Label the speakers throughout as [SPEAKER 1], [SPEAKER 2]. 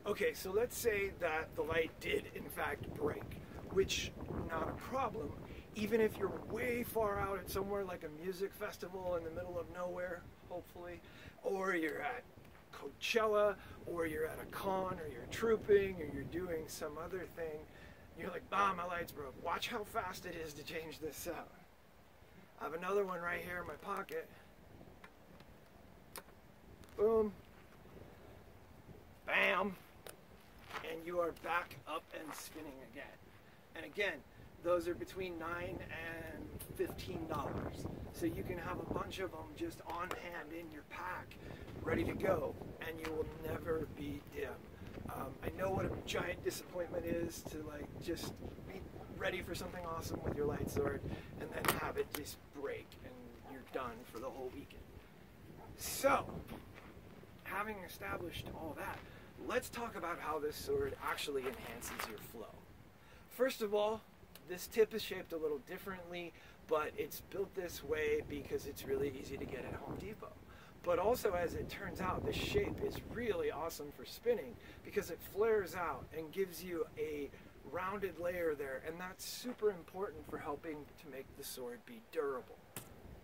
[SPEAKER 1] Okay, so let's say that the light did in fact break, which not a problem, even if you're way far out at somewhere like a music festival in the middle of nowhere, hopefully, or you're at Coachella, or you're at a con, or you're trooping, or you're doing some other thing. You're like, my light's broke. Watch how fast it is to change this out. I have another one right here in my pocket. Boom. Bam. And you are back up and spinning again. And again, those are between $9 and $15. So you can have a bunch of them just on hand in your pack, ready to go, and you will never be dim. I know what a giant disappointment is to like just be ready for something awesome with your light sword and then have it just break and you're done for the whole weekend. So, having established all that, let's talk about how this sword actually enhances your flow. First of all, this tip is shaped a little differently, but it's built this way because it's really easy to get at Home Depot. But also, as it turns out, this shape is really awesome for spinning because it flares out and gives you a rounded layer there, and that's super important for helping to make the sword be durable.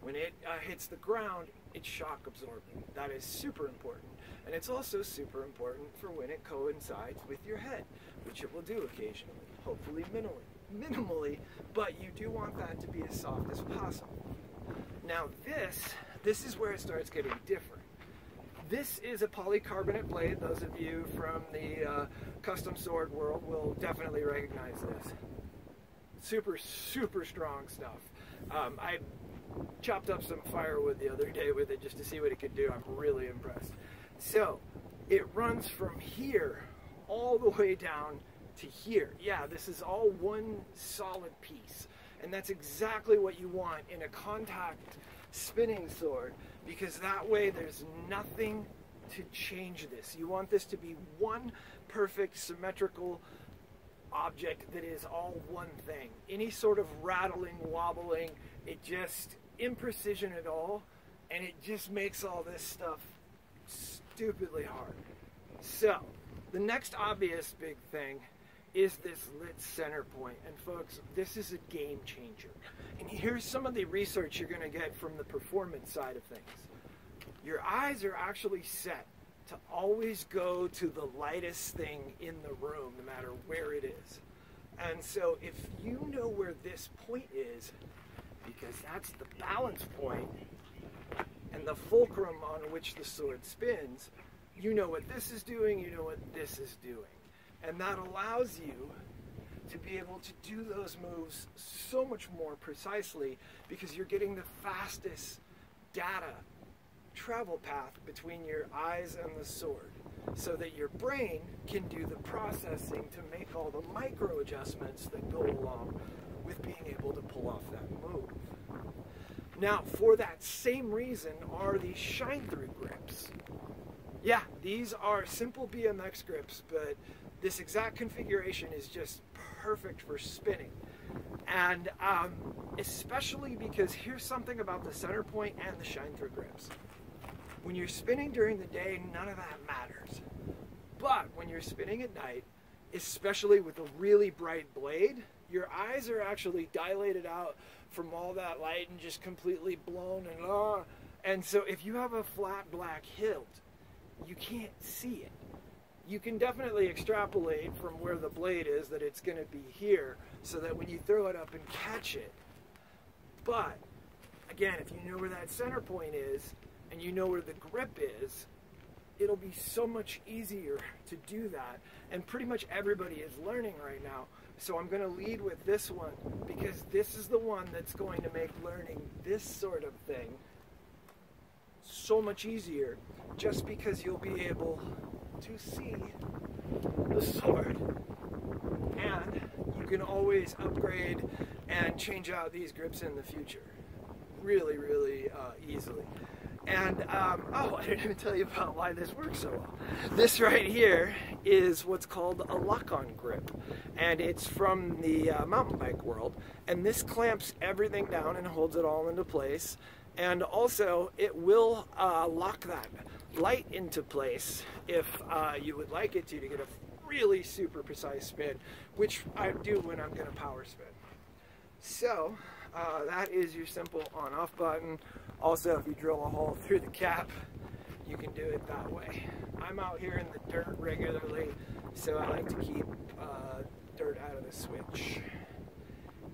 [SPEAKER 1] When it hits the ground, it's shock absorbing. That is super important. And it's also super important for when it coincides with your head, which it will do occasionally, hopefully minimally, but you do want that to be as soft as possible. Now this is where it starts getting different. This is a polycarbonate blade. Those of you from the custom sword world will definitely recognize this. Super, super strong stuff. I chopped up some firewood the other day with it just to see what it could do. I'm really impressed. So it runs from here all the way down to here. Yeah, this is all one solid piece. And that's exactly what you want in a contact spinning sword, because that way there's nothing to change this. You want this to be one perfect symmetrical object that is all one thing. Any sort of rattling, wobbling, it just imprecision at all, and it just makes all this stuff stupidly hard. So the next obvious big thing is this lit center point. And folks, this is a game changer. And here's some of the research you're going to get from the performance side of things. Your eyes are actually set to always go to the lightest thing in the room, no matter where it is. And so if you know where this point is, because that's the balance point and the fulcrum on which the sword spins, you know what this is doing, you know what this is doing. And that allows you to be able to do those moves so much more precisely because you're getting the fastest data travel path between your eyes and the sword, so that your brain can do the processing to make all the micro adjustments that go along with being able to pull off that move. Now, for that same reason are these shine-through grips. Yeah, these are simple BMX grips, but this exact configuration is just perfect for spinning. And especially because here's something about the center point and the shine-through grips. When you're spinning during the day, none of that matters. But when you're spinning at night, especially with a really bright blade, your eyes are actually dilated out from all that light and just completely blown and so if you have a flat black hilt, you can't see it. You can definitely extrapolate from where the blade is that it's going to be here so that when you throw it up and catch it. But again, if you know where that center point is and you know where the grip is, it'll be so much easier to do that. And pretty much everybody is learning right now. So I'm going to lead with this one because this is the one that's going to make learning this sort of thing so much easier, just because you'll be able to see the sword, and you can always upgrade and change out these grips in the future really, really easily. And oh, I didn't even tell you about why this works so well. This right here is what's called a lock-on grip, and it's from the mountain bike world, and this clamps everything down and holds it all into place. And also, it will lock that light into place if you would like it to get a really super precise spin, which I do when I'm going to power spin. So that is your simple on-off button. Also, if you drill a hole through the cap, you can do it that way. I'm out here in the dirt regularly, so I like to keep dirt out of the switch.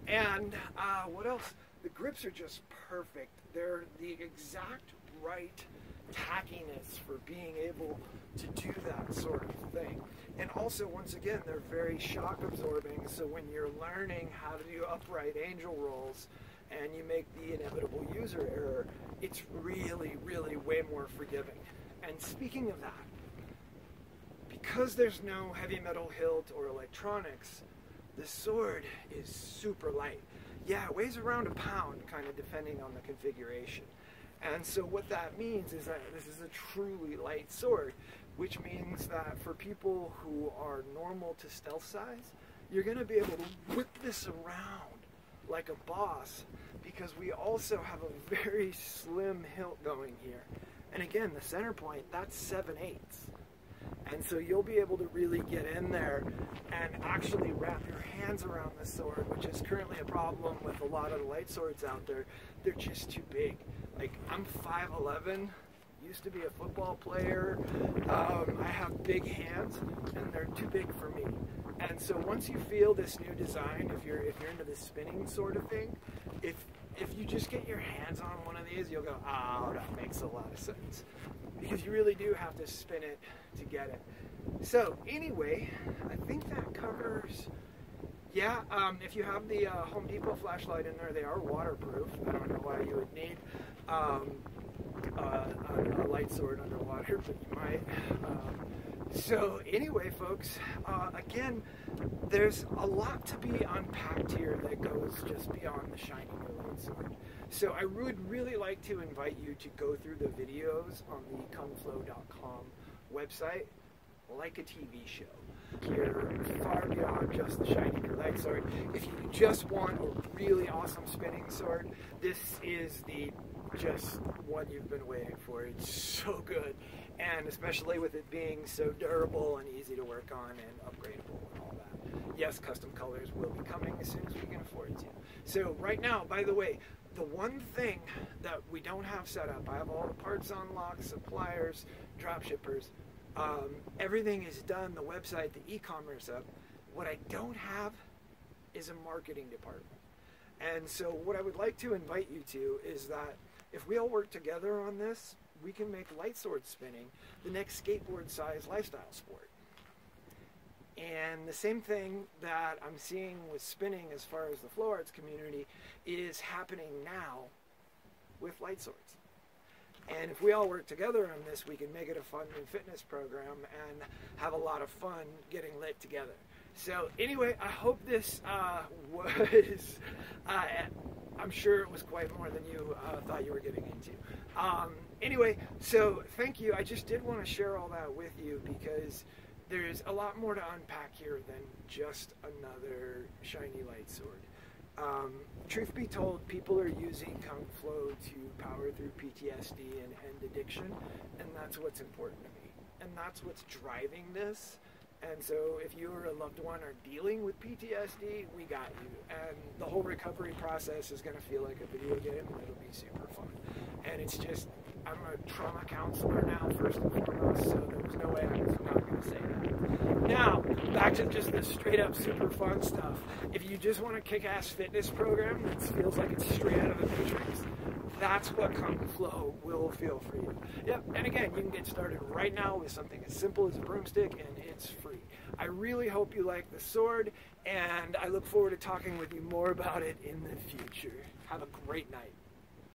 [SPEAKER 1] And what else? The grips are just perfect. They're the exact right tackiness for being able to do that sort of thing. And also, once again, they're very shock absorbing, so when you're learning how to do upright angel rolls and you make the inevitable user error, it's really, really way more forgiving. And speaking of that, because there's no heavy metal hilt or electronics, the sword is super light. Yeah, it weighs around a pound, kind of depending on the configuration. And so what that means is that this is a truly light sword, which means that for people who are normal to stealth size, you're going to be able to whip this around like a boss, because we also have a very slim hilt going here. And again, the center point, that's 7/8. And so you'll be able to really get in there and actually wrap your hands around the sword, which is currently a problem with a lot of the light swords out there. They're just too big. Like, I'm 5'11", used to be a football player. I have big hands, and they're too big for me. And so once you feel this new design, if you're into the spinning sort of thing, if you just get your hands on one of these, you'll go, oh, that makes a lot of sense. Because you really do have to spin it to get it. So anyway, I think that covers, yeah, if you have the Home Depot flashlight in there, they are waterproof. I don't know why you would need a light sword underwater, but you might. So anyway, folks, again, there's a lot to be unpacked here that goes just beyond the shiny new light sword. So I would really like to invite you to go through the videos on the kungflow.com website like a TV show. You're far beyond just the shiny new light sword. If you just want a really awesome spinning sword, this is the just one you've been waiting for. It's so good, and especially with it being so durable and easy to work on and upgradable and all that. Yes, custom colors will be coming as soon as we can afford to. So right now, by the way, the one thing that we don't have set up, I have all the parts on lock, suppliers, drop shippers, everything is done, the website, the e-commerce up. What I don't have is a marketing department. And so what I would like to invite you to is that if we all work together on this, we can make light sword spinning the next skateboard-sized lifestyle sport. And the same thing that I'm seeing with spinning as far as the flow arts community is happening now with light swords. And if we all work together on this, we can make it a fun new fitness program and have a lot of fun getting lit together. So anyway, I hope this was, I'm sure it was quite more than you thought you were getting into. Anyway, so thank you. I just did want to share all that with you because there's a lot more to unpack here than just another shiny light sword. Truth be told, people are using Kung Flow to power through PTSD and end addiction, and that's what's important to me. And that's what's driving this. And so if you or a loved one are dealing with PTSD, we got you. And the whole recovery process is going to feel like a video game, and it'll be super fun. And it's just, I'm a trauma counselor now, first and foremost, so there was no way I was not going to say that. Now, back to just the straight up super fun stuff. If you just want a kick-ass fitness program that feels like it's straight out of the Matrix, that's what Kung Flow will feel for you. Yep, and again, you can get started right now with something as simple as a broomstick, and it's free. I really hope you like the sword, and I look forward to talking with you more about it in the future. Have a great night.